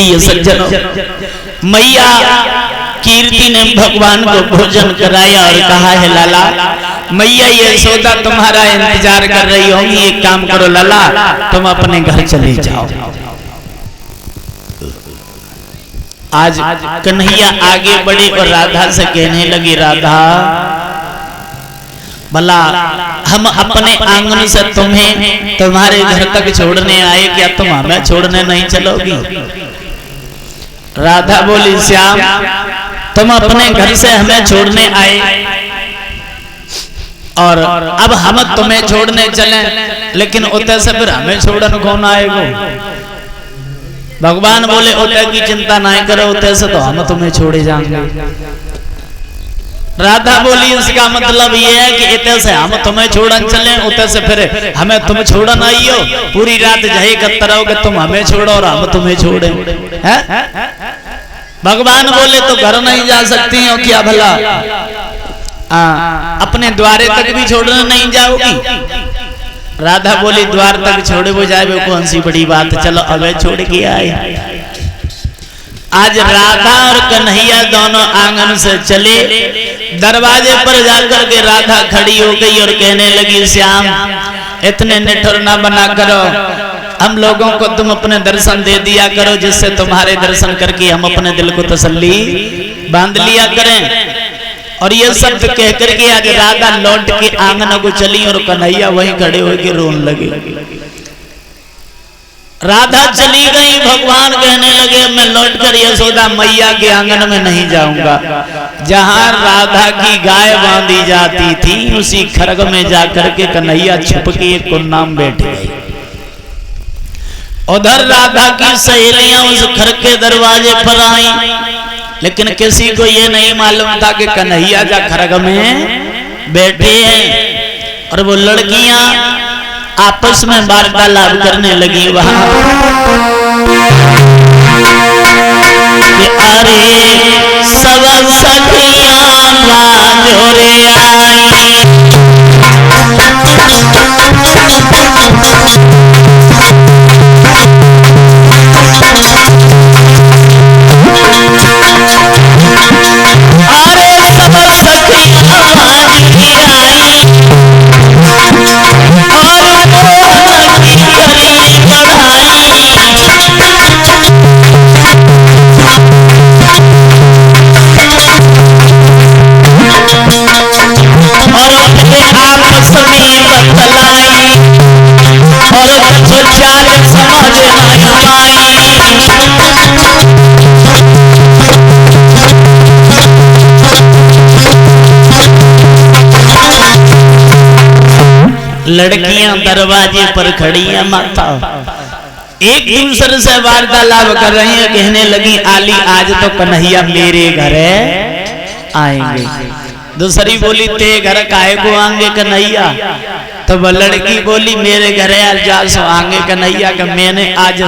प्रिय सज्जनों, मैया कीर्ति ने भगवान को भोजन कराया और कहा है लाला, मैया यशोदा तुम्हारा इंतजार कर रही होगी, एक काम करो लाला, तुम अपने घर चले जाओ। आज कन्हैया आगे बढ़े और राधा से कहने लगी, राधा भला हम अपने आंगन से तुम्हें तुम्हारे घर तक छोड़ने आए, क्या तुम हमें छोड़ने नहीं चलोगी? राधा बोली, श्याम तुम अपने घर से हमें छोड़ने आए और अब हम तुम्हें छोड़ने चले, लेकिन उतने से फिर हमें छोड़न कौन आएगा? भगवान बोले, उतने की चिंता नहीं करो, उतने से तो हम तुम्हें छोड़े जाएंगे। राधा बोली, इसका मतलब ये है कि इतने से हम तुम्हें छोड़न चले, उतने से फिर हमें तुम छोड़न आई हो, पूरी रात जही कत्तर रहोगे, तुम हमें छोड़ो और हम तुम्हें छोड़े हैं? भगवान बोले, तो घर नहीं जा सकती हो क्या भला? अपने द्वारे तक भी छोड़ने नहीं जाओगी? राधा बोली, द्वार तक छोड़े वो जाए, वो कौन सी बड़ी बात, चलो अबे छोड़ के आए। आज राधा और कन्हैया दोनों आंगन से चले, दरवाजे पर जाकर के राधा खड़ी हो गई और कहने लगी, श्याम इतने निठुर ना बना करो, हम लोगों को तुम अपने दर्शन दे दिया करो, जिससे तुम्हारे दर्शन करके हम अपने दिल को तसल्ली बांध लिया करें। और ये शब्द कहकर के आज राधा लौट के आंगन को चली और कन्हैया वहीं खड़े होकर रोने लगे। राधा चली गई, भगवान कहने लगे, मैं लौटकर यशोदा मैया के आंगन में नहीं जाऊंगा। जहां राधा की गाय बांधी जाती थी, उसी खरग में जाकर के कन्हैया छुप के एक कुन्ना में बैठ गए। उधर राधा की सहेलियां उस खरग के दरवाजे पर आई, लेकिन किसी को ये नहीं मालूम था कि कन्हैया जा खरग में बैठे हैं। और वो लड़कियां आपस में वार्तालाप करने लगी वहां कि अरे सब सखियां बाजोरे आई, लड़कियां दरवाजे पर खड़ी हैं, माता एक दूसरे से वार्तालाप कर रही हैं। कहने लगी, आली आज तो कन्हैया मेरे घर आएंगे। दूसरी बोली, ते घर काहे को आएंगे कन्हैया? तो वह लड़की बोली, मेरे घर आज सो आएंगे कन्हैया का, मैंने आज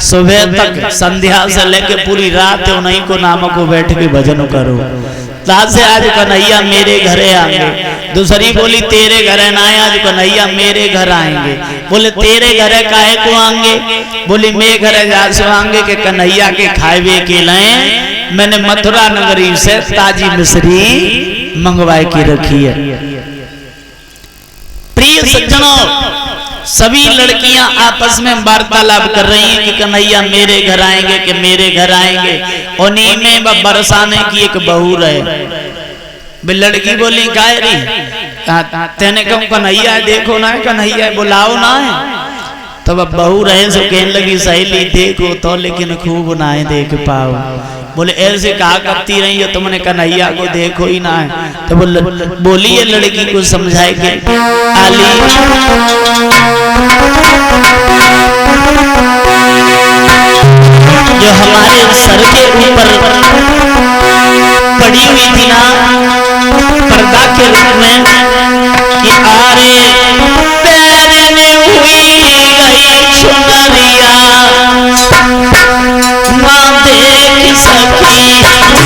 सुबह तक संध्या से लेके पूरी रात उन्हीं को नाम को बैठ के भजन करो, से आज कन्हैया मेरे घर आएंगे। दूसरी बोली, तेरे घर ना आए, आज कन्हैया मेरे घर आएंगे। बोले, तेरे घर काहे को आएंगे? बोली, मेरे घर जा आएंगे के कन्हैया के खाए के लाए, मैंने मथुरा नगरी से ताजी मिश्री मंगवाए के रखी है। प्रिय सज्जनों, सभी लड़कियां आपस में वार्तालाप कर रही हैं कि कन्हैया मेरे घर आएंगे कि मेरे घर आएंगे। उन्हीं में बरसाने की एक बहू रहे। लड़की बोली, काय री तेने कहूं कन्हैया देखो ना, कन्हैया बुलाओ ना है। तो वह बहू रहे सो कहने लगी, सहेली देखो तो लेकिन खूब ना है देख पाओ। बोले, ऐसे कहा करती रही हो तुमने कन्हैया को देखो ही ना है। तो बोली ये लड़की को समझाए के, आली जो हमारे सर के ऊपर पड़ी हुई थी ना पर्दा के रूप में, कि आरे पैर में हुई गई चुनरिया ना देख सकी, आली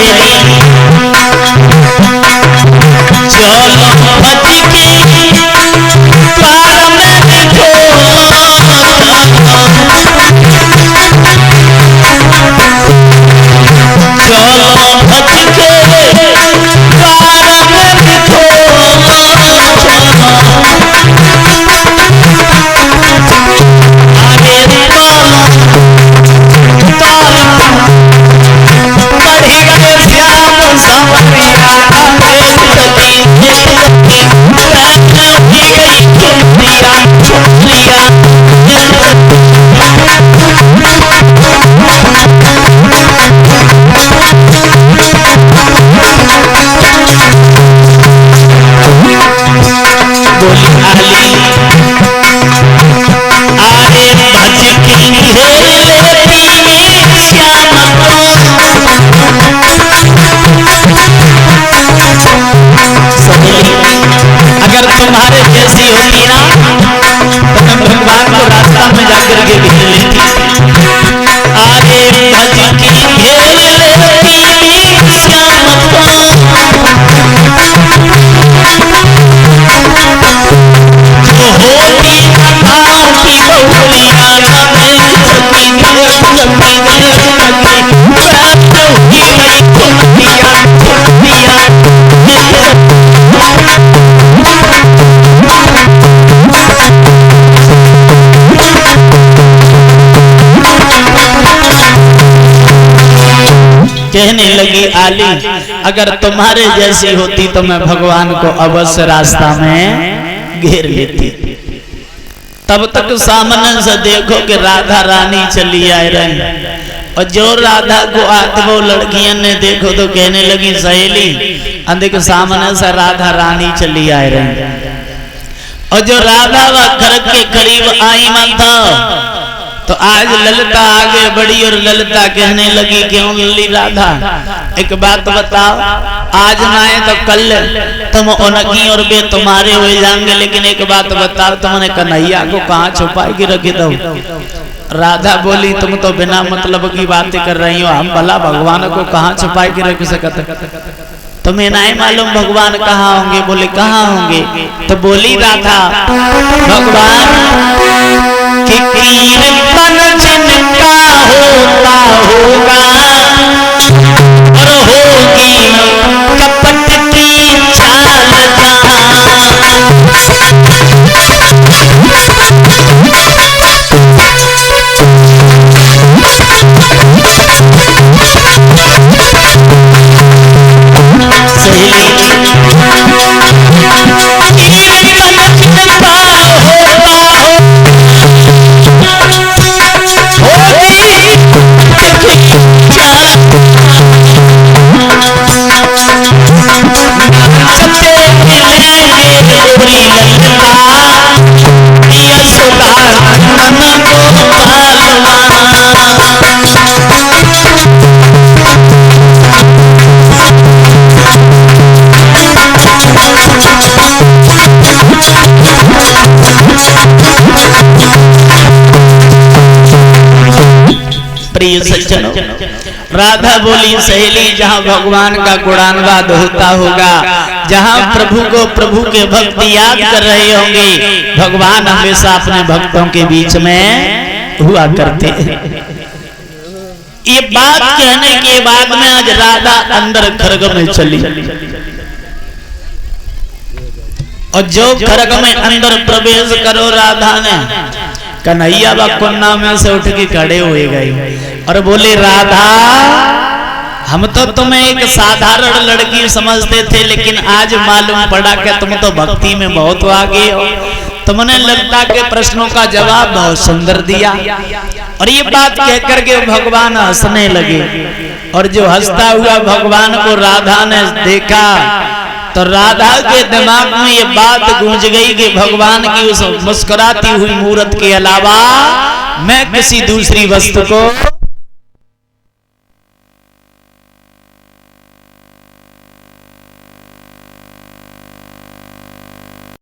सहेली चलो भज के पार में देखो चलो भज के पार में देखो आगे बढ़ी गए श्याम संवरिया अगर तुम्हारे जैसी होती ना तो मैं भगवान को रास्ता में जाकर के घेर लेती आगे भज की घेर लेती श्याम को जो होती आती बहुलिया कहने लगी आली अगर तुम्हारे जैसी होती तो मैं भगवान को अवश्य रास्ता में घेर लेती। तब तक सामने से देखो कि राधा रानी चली आ रही और जो राधा को आज वो लड़कियां ने देखो तो कहने लगी सहेली देखो सामने से राधा रानी चली आ रही और जो राधा वह घर के करीब आई मन था तो आज ललिता आगे बढ़ी और ललिता कहने लगी क्यों लली राधा एक बात बताओ आज ना आए तो कल तुम उनकी और वे तुम्हारे हो जाएंगे लेकिन एक बात बताओ तुमने कन्हैया को कहाँ छुपाई के रखी दो। राधा बोली तुम तो बिना मतलब की बातें कर रही हो हम भला भगवान को कहाँ छुपाई के रख सकते तुम्हें नहीं मालूम भगवान कहाँ होंगे। बोले कहाँ होंगे तो बोली राधा भगवान कि कीर्तन जिनका होता होगा और होगी कपट की चाल प्रिय सज्जनों राधा बोली सहेली जहाँ भगवान का गुणानुवाद होता होगा जहाँ प्रभु को प्रभु के भक्त याद कर रहे होंगे भगवान हमेशा अपने भक्तों के बीच में हुआ करते हैं। ये बात कहने के बाद में आज राधा अंदर खरग में चली और जो खरग में अंदर प्रवेश करो राधा ने कन्हैया बा कोन्ना में से उठ के खड़े हुए गए और बोले राधा हम तो तुम्हें एक साधारण लड़की समझते थे लेकिन आज मालूम पड़ा कि तुम तो भक्ति में बहुत आगे हो। तुमने ललिता के प्रश्नों का जवाब बहुत सुंदर दिया। और ये बात कहकर के भगवान हंसने लगे और जो हंसता हुआ भगवान को राधा ने देखा तो राधा के दिमाग में ये बात गूंज गई कि भगवान की उस मुस्कुराती हुई मूरत के अलावा मैं किसी दूसरी वस्तु को